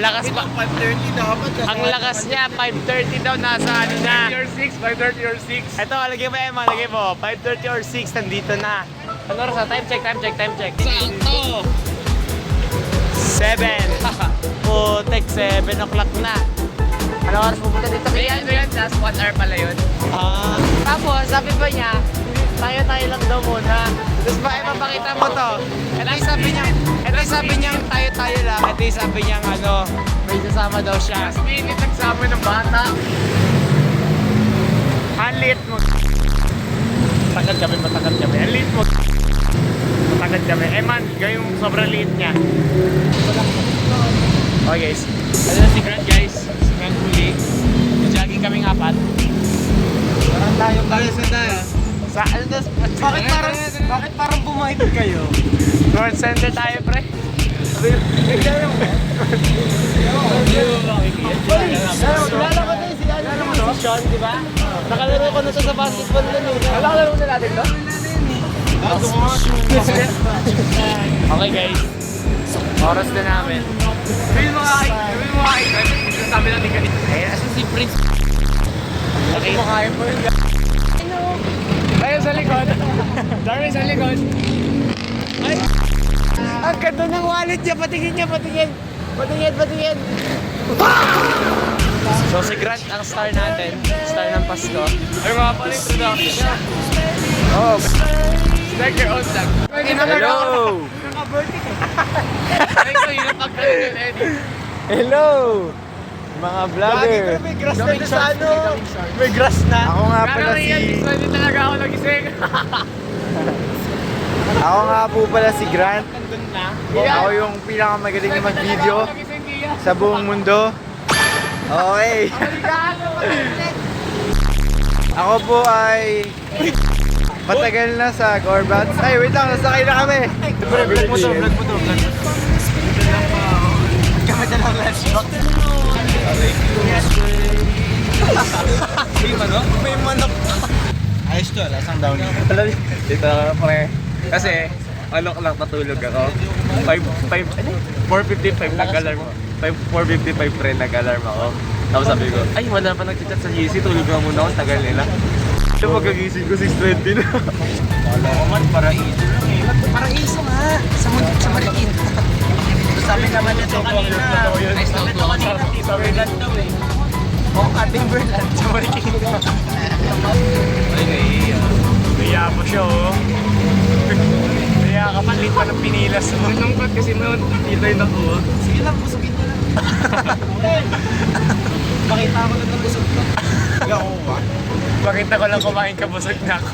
lakas pa. 5:30 dapat. Ang lakas niya, 5:30 daw nasa ano na. 5:30 or 6. Ito, lagay mo Emma, lagay mo. 5:30 or 6, nandito na. Ano oras na? Time check. Sakto! 7. Putek, 7 o'clock na. Ano oras pupunta dito? Ano yan? Last 1 hour pala yun. Tapos, sabi pa niya, tayo lang daw muna. Tapos ba, mapakita mo to. Ito yung sabi niyang tayo lang. Ito yung sabi niyang ano, may sasama daw siya. Last minute nagsama ng bata. Ang liit mo. Matagal kami. Ang liit mo. Matagal kami. Eh man, gawin mo sobrang liit niya. Okay guys. Ano na si Grant guys? Si Grant huli. Jogging kaming apat. Parang tayo sa tayo. Sa ano das? Bakit parang bumahit kayo? North Center tayo pre. Kilala ko din si Sean, di ba? Nakalaro ko na to sa basketball nun eh. Nakalaro na natin to? Okay guys. Oras na namin. Sabihin mo nga kay sabi natin kanina. Ayun, asan si Prince? Okay. Kumakain mo yun. Ayun sa likod. Darwin sa likod. Ay! Ang ganda ng wallet niya. Patingin. So si Grant ang star natin. Star ng Pasko. Ay mga pala introduction. Oh, Start your own vlog. hello! Ay ko yung pagkain yun, Eddie. Hello! Mga vlogger. May grass na sa ano. May grass na. Ako nga Pero pala yan, hindi talaga ako nagising. Ako nga po pala si Grant. Nandun na. Ako yung pinakamagaling na mag-video sa buong mundo. Okay. Ako po ay matagal na sa Gorbats. Ay, wait lang, nasakay na kami. Vlog mo to. Kami na lang last shot. May manok. Ayos to, lasang down. Dito pre. Kasi, ano lang natulog ako. 4:55 nag-alarm ako. 4:55 pre, nag-alarm ako. Tapos sabi ko, ay wala pa nag-chat sa GC, tulog na muna ako, tagal nila. So pagkagising ko 6:20 na. Wala ko man, paraiso lang eh. Paraiso nga, sa Marikina. Sabi naman nito kanina, ay sabi nito kanina, Tito Berland daw eh. O, ating Berland sa Marikina. Ay, naiiya. Kaya mo siya oh. Kaya kapalit pa ng pinilas mo. Nalungkot kasi noon, titay na ko. Sige lang, busugin mo lang. Makita ko na busog ko. Ikaw ko ba? Pakita ko lang kumain ka, busog na ako.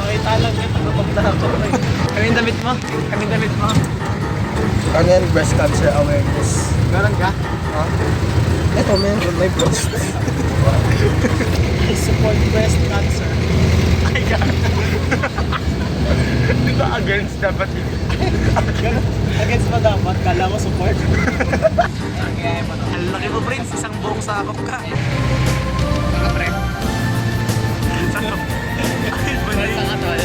Makita lang kita kapag na ako. Kaming damit mo? Ano yan, breast cancer awareness. Meron ka? Ito, meron, may breast. Support breast cancer. Ay, God. Di ba against dapat yun? Against mo dapat, kala mo support. Ang laki mo, Prince. Isang buong sakop ka. Mga pre. Sakop. Ay, Pre, mali. saan ka tol?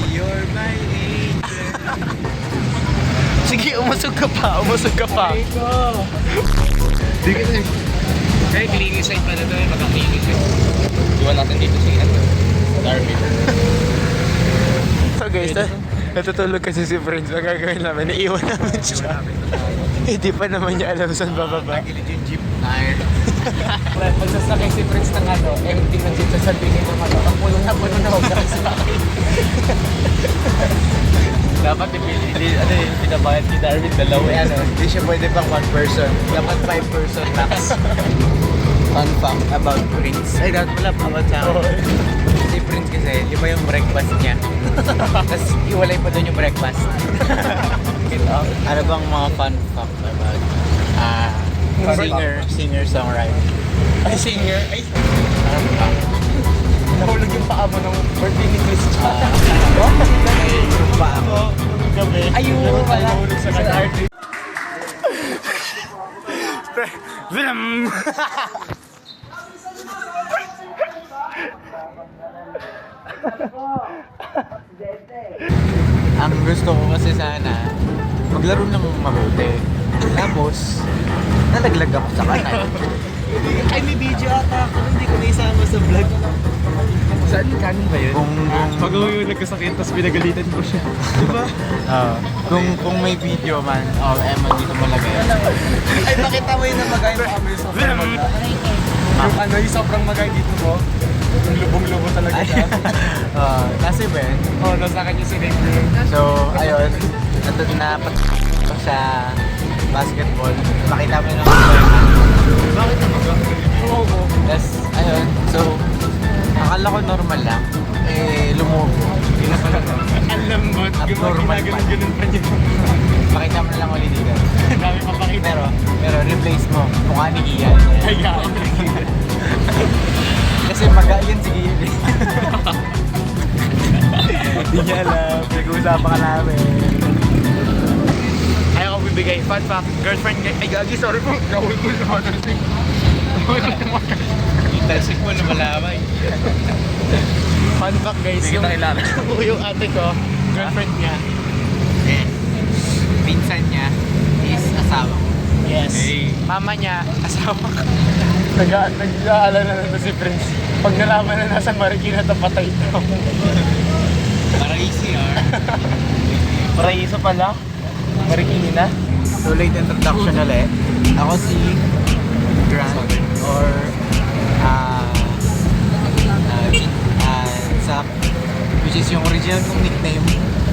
You're my angel. Sige, umusog ka pa. Di ka na. Kaya cleaning side pa na to, magka-cleaning side. Iwan natin dito si Darwin. So guys, natutulog kasi si Prince. Ang gagawin namin, iiwan namin siya. Hindi pa naman niya alam saan bababa. Nagilid yung jeep. Ay. Magsasakay si Prince ng ano, empty na dito sa tingin ng ano. Ang puno na huwag sa akin. Dapat pinabayad ni Darwin dalawa. Ano, hindi siya pwede pang one person. Dapat 5 person max. Fun fact about Prince. Ay, dapat pala about sa akin. Si Prince kasi, di ba yung breakfast niya? Tapos iwalay pa doon yung breakfast. Ano bang mga fun fact about singer-songwriter? Ay, singer. Ay, Ano ba? nahulog yung paa mo ng birthday ni Christian. Pa ako. Gabi. Ayun, wala. Nahulog sa artist. Vlam! Ang gusto ko kasi sana, maglaro ng mabuti. Tapos, nalaglag ako sa kanan. Ay, may video ata ako. Hindi ko naisama sa vlog. Saan kanan ba yun? Pag yung nagkasakit, tapos pinagalitan ko siya. Diba? Kung may video man, Emma dito malagay. Ay, nakita mo yung namagay mo kami yung sobrang magay. Yung sobrang magay dito mo. Yung lubong-lubo talaga siya. Kasi Ben, Nasa akin yung sinigro. so ayun, napat ko sa basketball. Makita mo yung Bakit naman? Oo. Tapos, ayun, so akala ko normal lang. Lumubo. Ang lambot. Abnormal pa. Ganun pa niya. Makita mo na lang ulit dito. Dami pa pakita. Pero replace mo, mukha ni Ian. Kaya. Kasi yun si Ian. Hindi niya alam. Nag-uusapan ka namin. Ayaw ko bibigay. Fun fact, girlfriend niya. Ay, gagi, sorry po. Gawin ko na motorsik. Itasik mo na malamay. Fun fact guys, Hindi kita kilala. yung ate ko, girlfriend niya. Pinsan niya is asawa ko. Yes. Hey. Mama niya, asawa ko. Nag-aalala na si Prince. Pag nalaman na nasa Marikina, patay ito. Parang ECR. Paraiso pala. Marikina. So late introduction ulit. Ako si Grant or Zach, which is yung original kong nickname.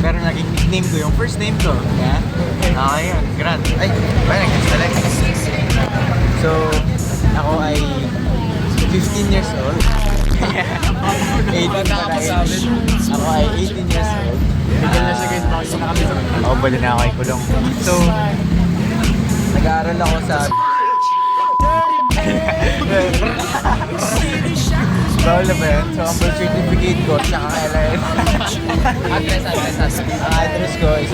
Pero naging nickname ko yung first name ko. Yeah? Okay yun, Grant. Ay, ba nag-guess talaga. So, ako ay 15 years old. 18 pala yun. Ako ay 18 years old. Bigyan na siya guys, bakit siya nakabisa. Oo, bali na ako ay kulong. So, nag-aaral ako sa... Bawal na ba yan? So, ang birth certificate ko, tsaka LRF. Address. Ang address ko is...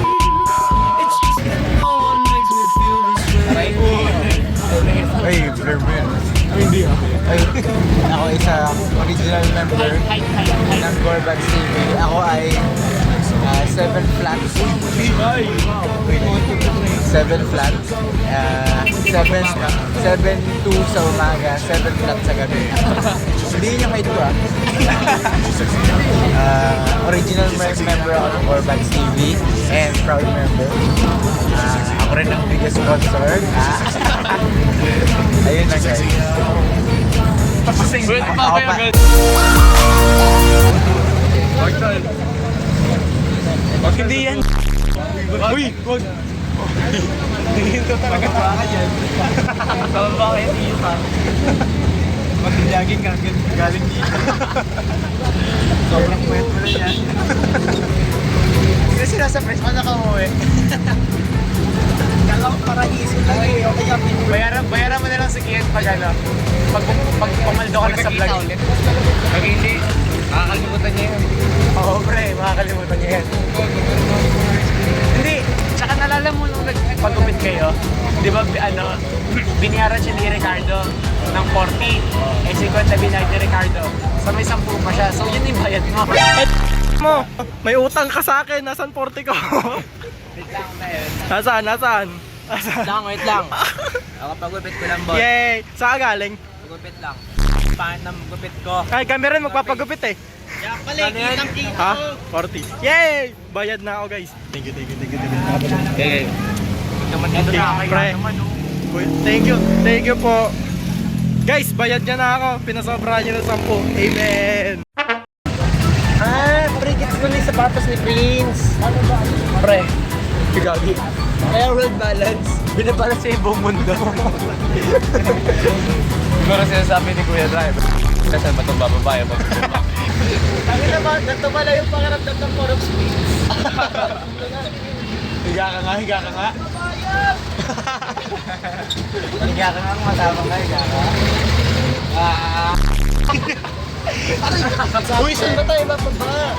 Ay, blur mo yun. Hindi ah. Ay, ako isang original member ng Corvax TV. Ako ay 7 flats. 7 flats. 7 sa umaga, 7 flats sa gabi. Hindi yun yung height ko ah. Original member ako ng Corvax TV and proud member. Ako rin ang biggest sponsor. Ayun na guys. Tapos Wait, Ako pa pa. agad. Wag hindi yan. Uy! Wag! Hinto talaga baka yan. Tama ba kayo dito pa? Mag-jogging ka galing dito. Sobrang kwet mo na yan. Kasi nasa press pa nakauwi. Dalang paraiso lang eh. Okay ka, Bayaran mo na lang si Kian pag ano. Pag pumaldo ka na sa vlog. Pag hindi, makakalimutan niya yan. Oo pre, makakalimutan niya yan. Hindi, tsaka nalala mo nung nagpagupit kayo, di ba ano, binayaran siya ni Ricardo ng 40. Eh 50 binayad ni Ricardo. So may 10 pa siya. So yun yung bayad mo. mo, may utang ka sa akin. Nasaan 40 ko? Nasaan? Wait lang. Ako pagupit ko lang, boss. Yay! Saan ka galing? Pagupit lang. Paano ng gupit ko? Ay, kami rin magpapagupit eh. Ano yan? Ha? 40. Yay! Bayad na ako guys. Thank you. Okay. Naman dito na pre. Thank you po. Guys, bayad niya na ako. Pinasobrahan niya ng 10. Amen. Pre, gets mo na yung sapatos ni Prince. Ano ba? Pre, gagi. Kaya world balance, binabalance sa ibang mundo. Siguro sinasabi ni Kuya Drive. Kasi ba itong bababae? Sabi naman, ganito pala yung pangarapdam ng forum space. Higa ka nga. Higa ka nga, matapang ka, higa ka. Uy, saan ba tayo bababa?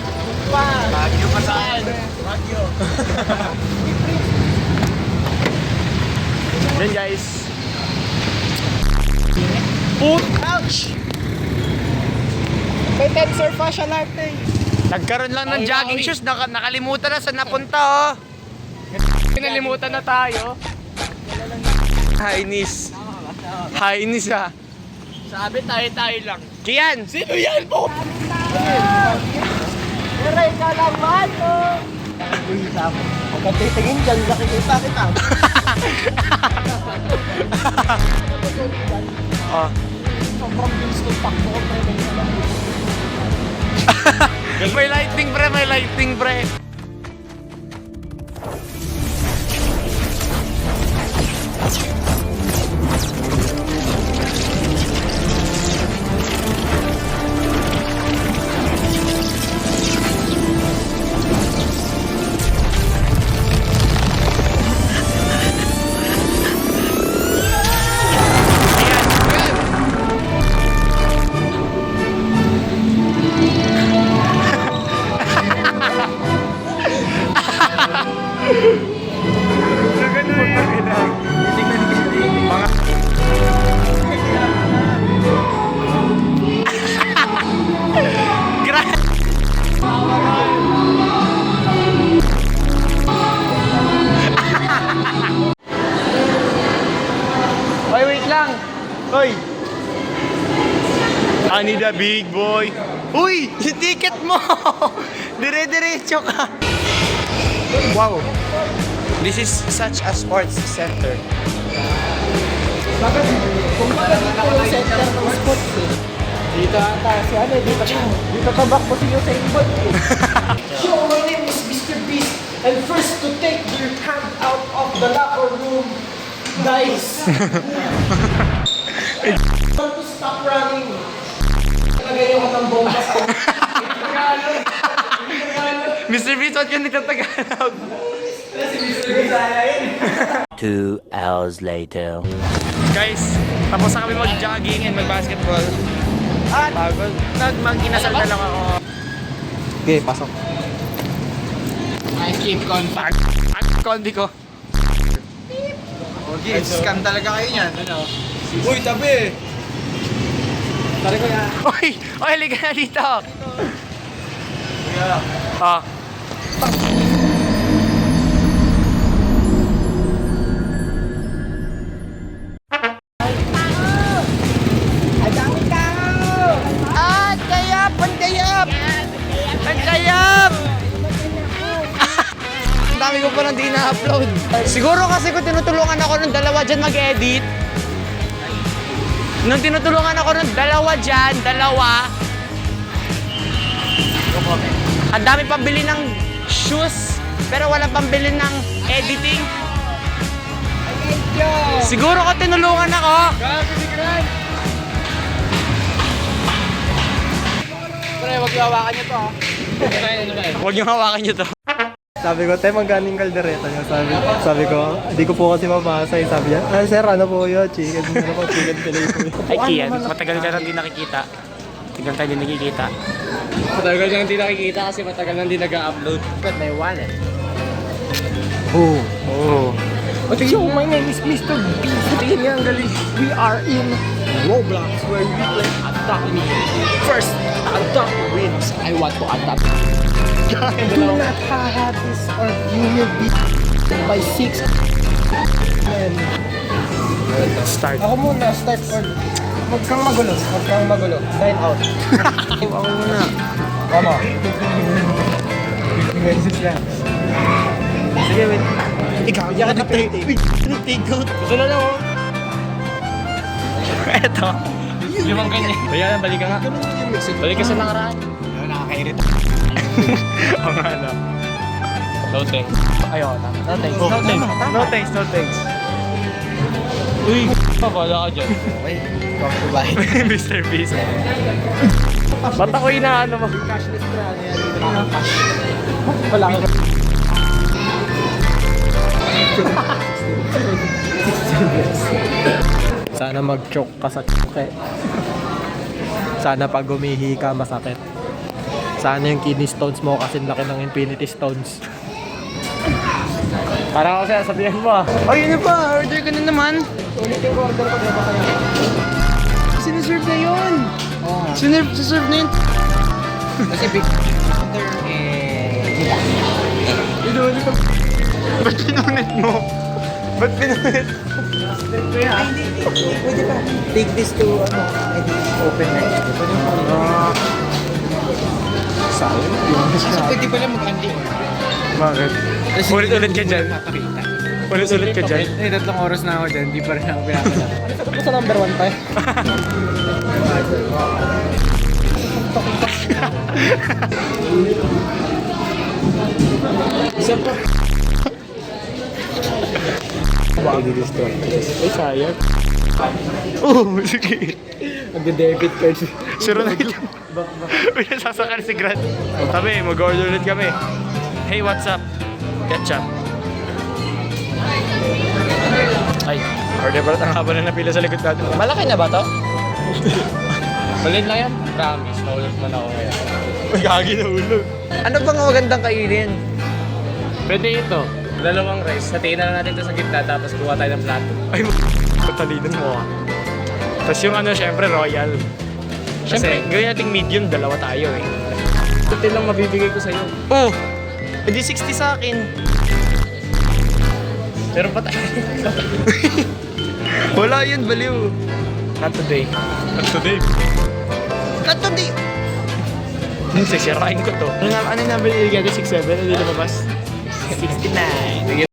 Bagyo pa saan? Bagyo. Yan guys. Ouch! May Tensor Fashion Art eh. Nagkaroon lang ng jogging shoes, nakalimutan na sa napunta oh. Pinalimutan na tayo. Hainis. Hainis ah. Sabi tayo lang. Kian! Sino yan po? Aray ka lang, mato! Uy, sabi. Huwag kang titingin dyan, nakikita kita. Oh. Sobrang bilis ng takbo ko, pre. May lighting pre, may lighting pre. Oy, wait lang. Oy. I need a big boy. Uy, yung ticket mo. Dire-diretso ka. Wow. This is such a sports center. Bakit? Kung bakit dito yung center ng sports eh. Dito ata si ano, dito tabak mo si Usain Bolt eh. So, my name is Mr. Beast. And first to take your hand out of the locker room dice. Want to stop running. Nagagayo ka ng bomba sa Mr. Beast, ba't yun nagtatagalog? 2 hours later. Guys, tapos na kami mag-jogging and mag-basketball. At mag-inasal na lang ako. Okay, pasok. I keep contact. Kondi ko. Okay, scam talaga kayo niyan. Ano? Uy, tabi! Tari ko yan. Oy! Oy, halika na dito! Ah. Ay, dami tao! At kayap! Pagkayap! Pagkayap! Ang dami ko palang di na-upload. Siguro kasi kung tinutulungan ako ng dalawa dyan mag-edit. Nung tinutulungan ako ng dalawa dyan, ang dami pambili ng shoes, pero wala pambili ng editing. Siguro ko tinulungan ako. Pre, wag yung hawakan niyo to ha. Huwag niyo hawakan niyo to. Sabi ko, tayo magaling kaldereta niya. Sabi ko, hindi ko po kasi mabasa. Sabi niya, sir, ano po yun? Chicken fillet po. Ay, Kian, matagal ka nang di nakikita. Tignan tayo di nakikita. Matagal ka nang di nakikita kasi matagal nang di nag-upload. But may wallet. Oh. Yo, my name is Mr. Beast. Tingin niya ang galing. We are in Roblox where we play attack me. First, attack wins. I want to attack. Do not have this or you will be by 6. Man. Start. Ako muna, start or... Huwag kang magulo. Sign out. Ako muna. Tama. 15 minutes lang. Sige, wait. Ikaw, yan ka take out. Gusto na lang oh. Eto. Limang ganyan. Kaya balik ka nga. Balik ka sa nakaraan. Nakakairita. Ang ano. No thanks. Ayun, no thanks. No thanks. Uy, pabala ka dyan. Okay, come to buy. Mr. Beast. Ba't ako inaano mo? Cashless na yan. Wala ko. Sana mag-choke ka sa choke. Sana pag gumihi ka masakit. Sana yung kidney stones mo kasi laki ng infinity stones. Parang ako sasabihin mo ah. Ay, yun na ba? Order ka na naman. Ulit yung order ko, diba kaya? Sineserve na yun. Sineserve na yun. Kasi big order Inulit ka. Ba't pinunit mo? Ba't pinulit? Pwede ba? Take this to, open next. Kasi pwede pala mag-unli. Bakit? Ulit-ulit ka dyan. Ulit-ulit ka dyan. Eh, 3 oras na ako dyan, di pa rin ako pinapala. Ano sa number 1 tayo? Isa pa. Ay, sayang. Oo, sige. Magde-debit card. Sure na yun. Uy, nasasakal si Grant. Sabi, mag-order ulit kami. Hey, what's up? Ketchup. Ay, order pala ang haba na napila sa likod natin. Malaki na ba to? Malit lang yan? Promise, naulit man ako kaya. Uy, gagi na ulo. Ano bang magandang kainin? Pwede ito. 2 rice. Hatiin na lang natin ito sa gitna tapos kuha tayo ng plato. Ay, patalinan mo ah. Tapos yung ano, syempre, royal. Kasi, gawin nating medium, 2 tayo eh. Ito lang mabibigay ko sa'yo. Oh! Hindi 60 sa akin. Pero pa tayo. Wala yun, baliw. Not today. Not today. Not today! Sisirain ko to. Ano na binigay natin? 6'7"? Hindi lumabas. 69. Sige.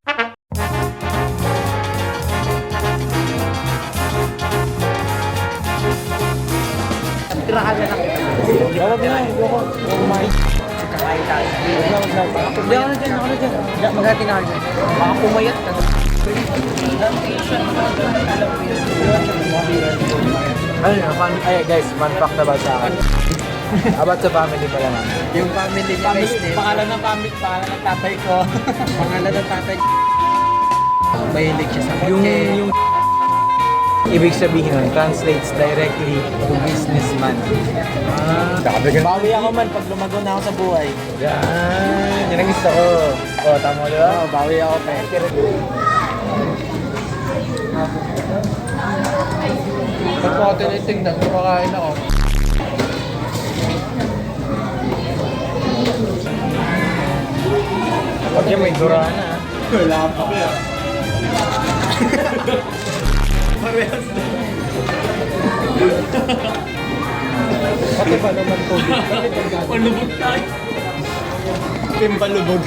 Tirahan na lang kita. Huwag na. Huwag kumain. Kakain tayo. Huwag na. Hindi ako na dyan. Ako na dyan. Maghati na ako dyan. Baka pumayat ka. Ay guys, fun fact about sa akin. About sa family pala namin. Yung family niya guys, Pangalan ng family, pangalan ng tatay ko. pangalan ng tatay. Mahilig siya sa yung kotse. ibig sabihin nun, translates directly to businessman. Bawi ako man pag lumago na ako sa buhay. Yan, yun ang gusto ko. O, tama di ba? Bawi ako pa. Ba't mo ako tinitingnan? Kumakain ako. Pag yan may dura na. Wala pa ba? Parehas na. Pati pa naman po. Palubog tayo. Pimpalubog.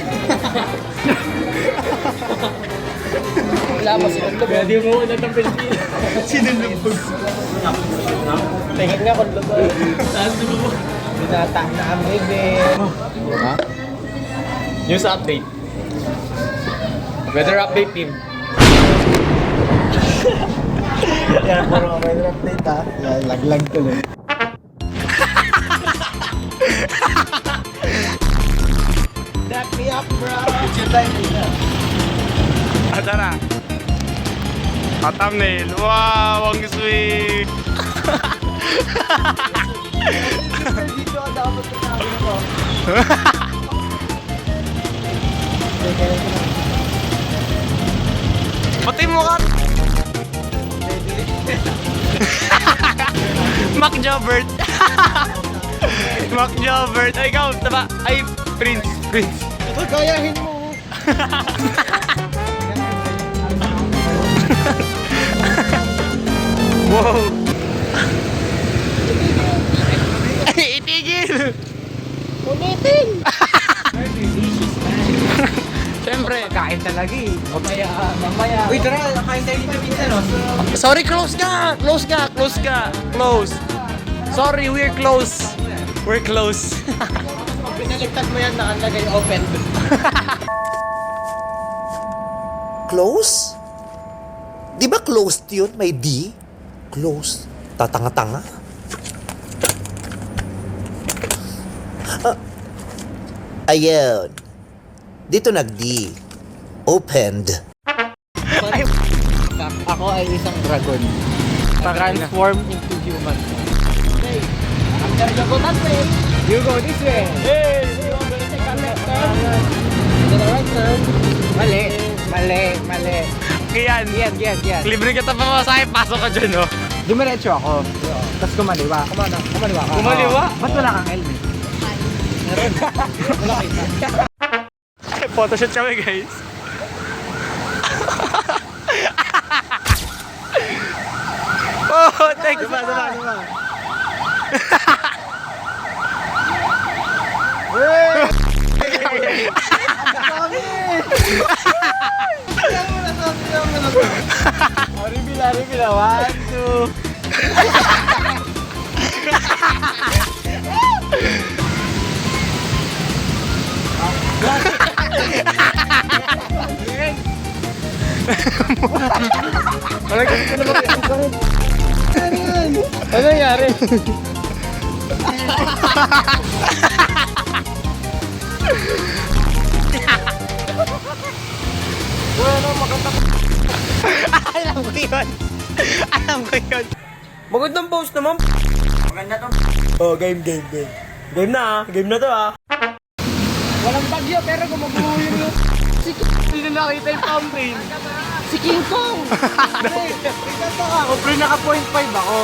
Wala pa silang lubog. Pwede mo una ng Pilipinas. Sinulubog. Tingin nga kung lubog. Saan lubog? Binata na kami din. Ha? News update. Weather update team. Yan, puro weather update ha. Laglag tuloy. Back me up, bro. It's your time, Tara. Thumbnail. Wow, ang sweet. Dito dapat kasama ko. Pati mo ka. Mac Jobert. Mac Jobert. Ay, ikaw, taba. Ay, Prince. Gayahin mo. Wow. Ay, itigil. Ulitin. Siyempre. Kain talaga eh. Mamaya. Uy, tara, kain tayo dito minsan, no? Sorry, close ka. Close. Sorry, we're close. We're close. Pinaligtad mo yan, nakalagay open. Close? Di ba closed yun? May D? Close. Tatanga-tanga. Ayun. Dito nag-D. Opened. Ako ay isang dragon. Transform into human. Okay. After you go that way, you go this way. Hey, you are going to take a left turn. To the right turn. Mali. Yan. Yan. Libre kita pa masahe, pasok ka dyan, no? Dumiretso ako. Tapos kumaliwa. Kumaliwa ka. Kumaliwa? Ba't wala kang helmet? Wala kayo. Photoshoot kami, guys. Next! Diba? Reveal. 1, 2. Ano nangyari? Alam ko yun. Magandang post naman. Maganda to. Oh, game. Game na to Walang bagyo pero gumabuo yun Hindi na nakita yung thumbnail. Si King Kong! Ako, pre, naka 0.5 ako.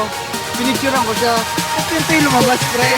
Pinicturean ko siya. At yun tayo lumabas, pre.